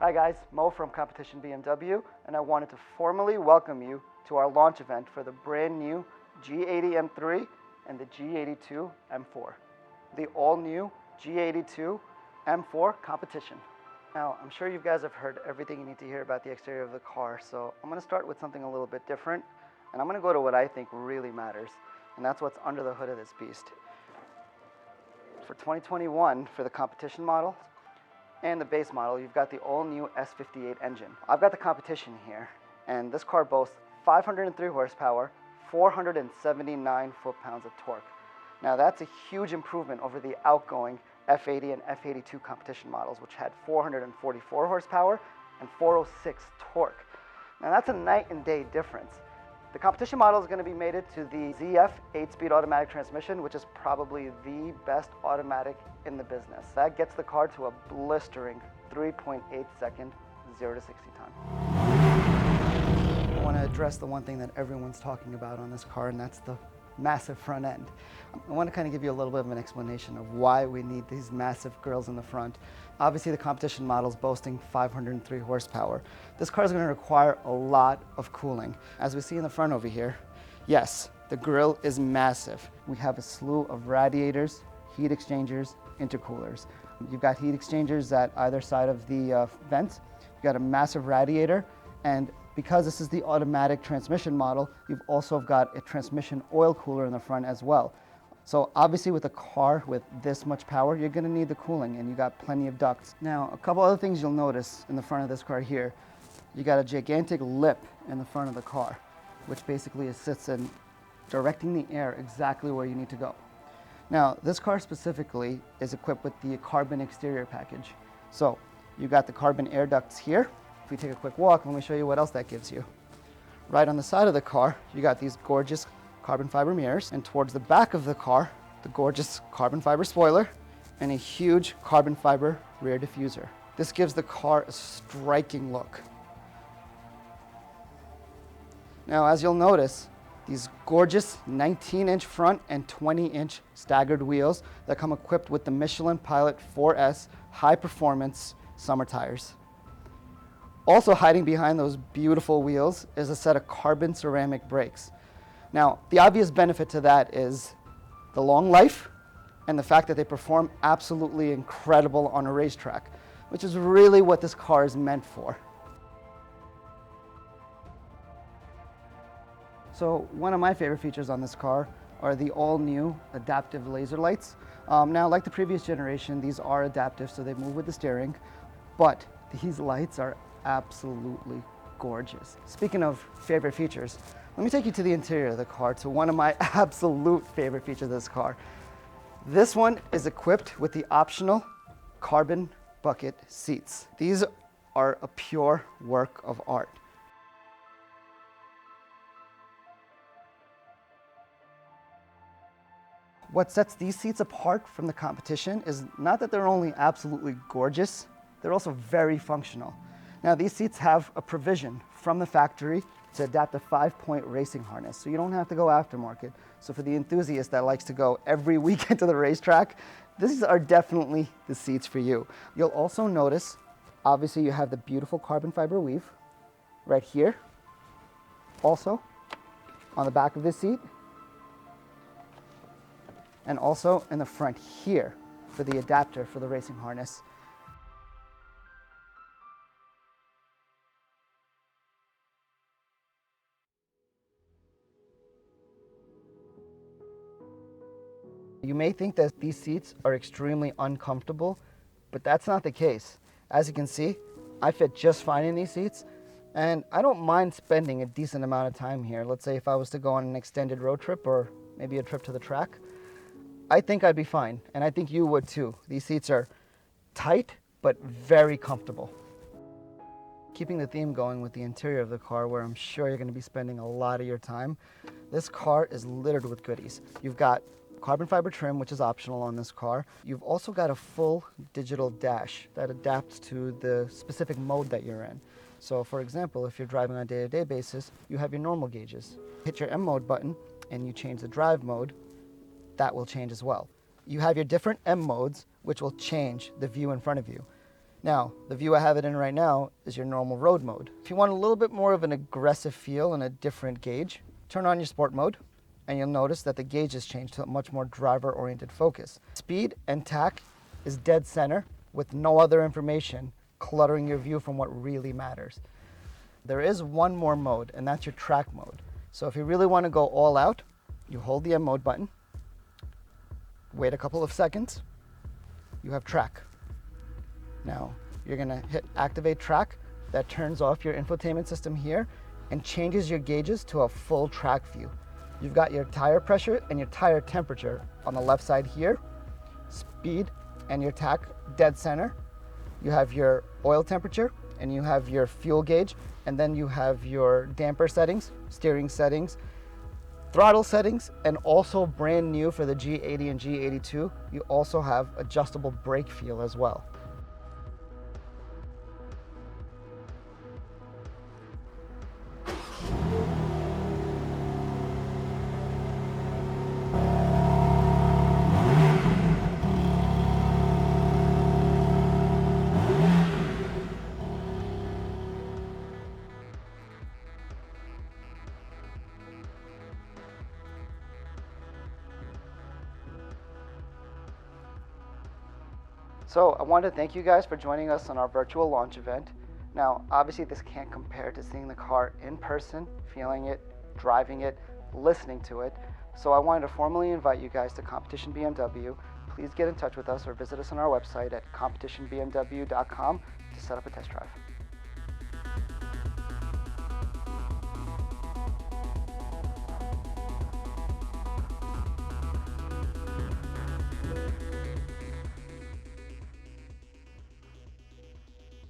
Hi guys, Mo from Competition BMW, and I wanted to formally welcome you to our launch event for the brand new G80 M3 and the G82 M4. The all-new G82 M4 Competition. Now, I'm sure you guys have heard everything you need to hear about the exterior of the car, so I'm going to start with something a little bit different, and I'm going to go to what I think really matters, and that's what's under the hood of this beast. For 2021, for the competition model and the base model, you've got the all-new S58 engine. I've got the competition here, and this car boasts 503 horsepower, 479 foot-pounds of torque. Now that's a huge improvement over the outgoing F80 and F82 competition models, which had 444 horsepower and 406 torque. Now that's a night and day difference. The competition model is going to be mated to the ZF 8-speed automatic transmission, which is probably the best automatic in the business. That gets the car to a blistering 3.8 second 0 to 60 time. I want to address the one thing that everyone's talking about on this car, and that's the massive front end. I want to kind of give you a little bit of an explanation of why we need these massive grills in the front. Obviously, the competition model is boasting 503 horsepower. This car is going to require a lot of cooling. As we see in the front over here, yes, the grill is massive. We have a slew of radiators, heat exchangers, intercoolers. You've got heat exchangers at either side of the vents. You've got a massive radiator, and because this is the automatic transmission model, you've also got a transmission oil cooler in the front as well. So obviously with a car with this much power, you're going to need the cooling, and you got plenty of ducts. Now, a couple other things you'll notice in the front of this car here. You got a gigantic lip in the front of the car, which basically assists in directing the air exactly where you need to go. Now, this car specifically is equipped with the carbon exterior package. So you got the carbon air ducts here. If we take a quick walk, let me show you what else that gives you. Right on the side of the car, you got these gorgeous carbon fiber mirrors, and towards the back of the car, the gorgeous carbon fiber spoiler and a huge carbon fiber rear diffuser. This gives the car a striking look. Now, as you'll notice, these gorgeous 19-inch front and 20-inch staggered wheels that come equipped with the Michelin Pilot 4S high-performance summer tires. Also hiding behind those beautiful wheels is a set of carbon ceramic brakes. Now, the obvious benefit to that is the long life and the fact that they perform absolutely incredible on a racetrack, which is really what this car is meant for. So one of my favorite features on this car are the all-new adaptive laser lights. Now, like the previous generation, these are adaptive, so they move with the steering, but these lights are absolutely gorgeous. Speaking of favorite features, let me take you to the interior of the car, to one of my absolute favorite features of this car. This one is equipped with the optional carbon bucket seats. These are a pure work of art. What sets these seats apart from the competition is not that they're only absolutely gorgeous, they're also very functional. Now, these seats have a provision from the factory to adapt a 5-point racing harness, so you don't have to go aftermarket. So for the enthusiast that likes to go every weekend to the racetrack, these are definitely the seats for you. You'll also notice, obviously, you have the beautiful carbon fiber weave right here. Also, on the back of this seat, and also in the front here for the adapter for the racing harness. You may think that these seats are extremely uncomfortable, but that's not the case. As you can see, I fit just fine in these seats, and I don't mind spending a decent amount of time here. Let's say if I was to go on an extended road trip or maybe a trip to the track, I think I'd be fine, and I think you would too. These seats are tight, but very comfortable. Keeping the theme going with the interior of the car, where I'm sure you're going to be spending a lot of your time, this car is littered with goodies. You've got carbon fiber trim, which is optional on this car. You've also got a full digital dash that adapts to the specific mode that you're in. So for example, if you're driving on a day-to-day basis, you have your normal gauges. Hit your M mode button and you change the drive mode, that will change as well. You have your different M modes, which will change the view in front of you. Now, the view I have it in right now is your normal road mode. If you want a little bit more of an aggressive feel and a different gauge, turn on your sport mode, and you'll notice that the gauge has changed to a much more driver-oriented focus. Speed and tach is dead center with no other information cluttering your view from what really matters. There is one more mode, and that's your track mode. So if you really want to go all out, you hold the M mode button, wait a couple of seconds, you have track. Now, you're gonna hit activate track. That turns off your infotainment system here and changes your gauges to a full track view. You've got your tire pressure and your tire temperature on the left side here, speed and your tach dead center. You have your oil temperature and you have your fuel gauge, and then you have your damper settings, steering settings, throttle settings, and also brand new for the G80 and G82, you also have adjustable brake feel as well. So I want to thank you guys for joining us on our virtual launch event. Now, obviously this can't compare to seeing the car in person, feeling it, driving it, listening to it. So I wanted to formally invite you guys to Competition BMW. Please get in touch with us or visit us on our website at competitionbmw.com to set up a test drive.